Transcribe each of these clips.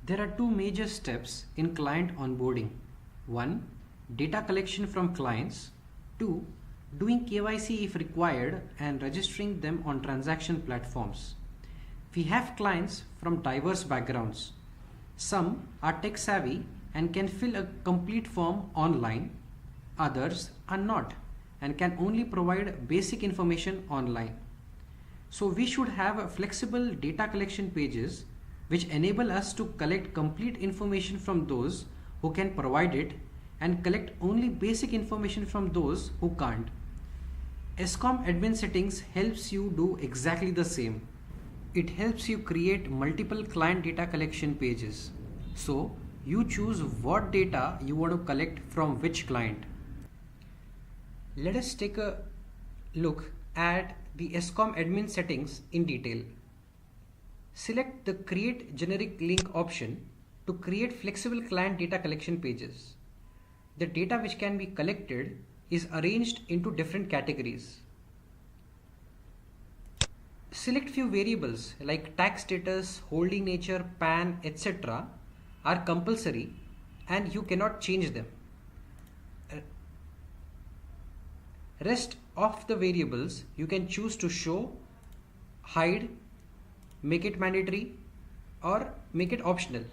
There are two major steps in client onboarding. One, data collection from clients. Two, doing KYC if required and registering them on transaction platforms. We have clients from diverse backgrounds. Some are tech savvy and can fill a complete form online. Others are not and can only provide basic information online. So we should have flexible data collection pages which enable us to collect complete information from those who can provide it and collect only basic information from those who can't. ESCOM admin settings helps you do exactly the same. It helps you create multiple client data collection pages. So you choose what data you want to collect from which client. Let us take a look at the ESCOM admin settings in detail. Select the Create Generic Link option to create flexible client data collection pages. The data which can be collected is arranged into different categories. Select few variables like tax status, holding nature, PAN, etc. are compulsory and you cannot change them. Rest of the variables you can choose to show, hide, make it mandatory or make it optional.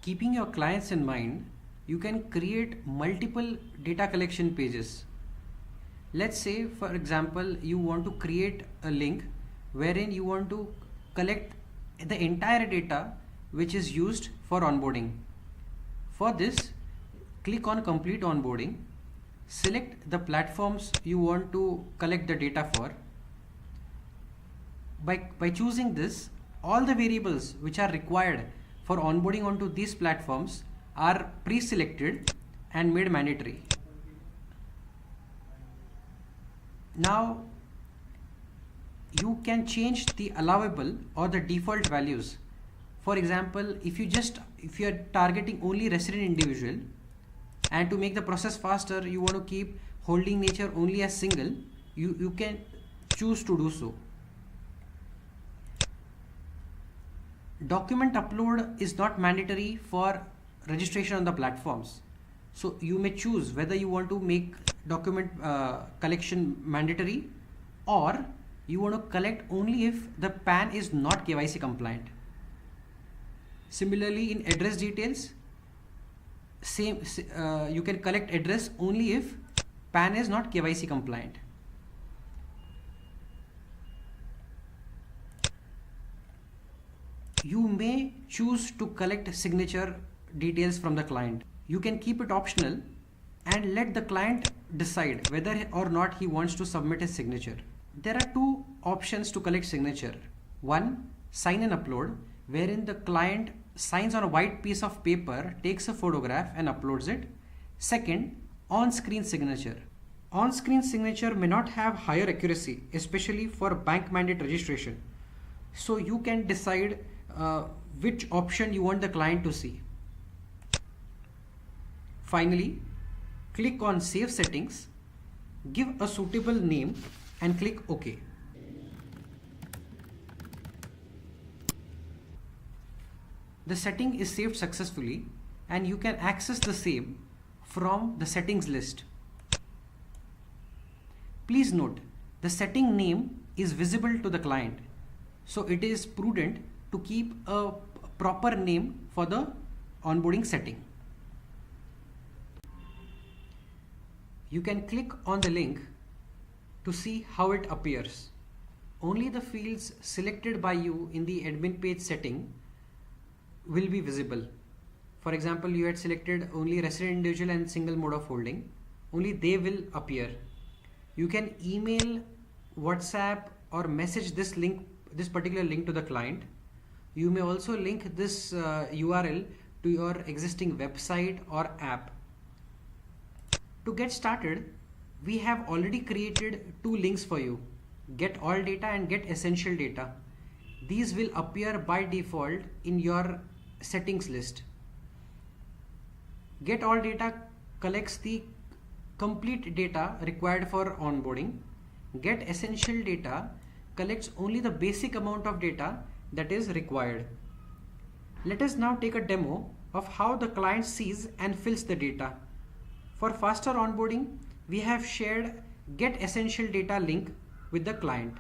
Keeping your clients in mind, you can create multiple data collection pages. Let's say, for example, you want to create a link wherein you want to collect the entire data which is used for onboarding. For this, click on Complete Onboarding, select the platforms you want to collect the data for. By choosing this, all the variables which are required for onboarding onto these platforms are pre-selected and made mandatory. Now you can change the allowable or the default values. For example, if you are targeting only resident individual and to make the process faster you want to keep holding nature only as single, you can choose to do so. Document upload is not mandatory for registration on the platforms. So you may choose whether you want to make document collection mandatory or you want to collect only if the PAN is not KYC compliant. Similarly, in address details, you can collect address only if PAN is not KYC compliant. You may choose to collect signature details from the client. You can keep it optional and let the client decide whether or not he wants to submit his signature. There are two options to collect signature. One, sign and upload, wherein the client signs on a white piece of paper, takes a photograph and uploads it. Second, on-screen signature. On-screen signature may not have higher accuracy, especially for bank mandate registration. So you can decide which option you want the client to see. Finally, click on Save Settings, give a suitable name and click OK. The setting is saved successfully and you can access the same from the settings list. Please note, the setting name is visible to the client, so it is prudent to keep a proper name for the onboarding setting. You can click on the link to see how it appears. Only the fields selected by you in the admin page setting will be visible. For example, you had selected only resident individual and single mode of holding. Only they will appear. You can email, WhatsApp or message this particular link to the client. You may also link this URL to your existing website or app. To get started, we have already created two links for you, Get All Data and Get Essential Data. These will appear by default in your settings list. Get All Data collects the complete data required for onboarding. Get Essential Data collects only the basic amount of data that is required. Let us now take a demo of how the client sees and fills the data. For faster onboarding, we have shared Get Essential Data link with the client.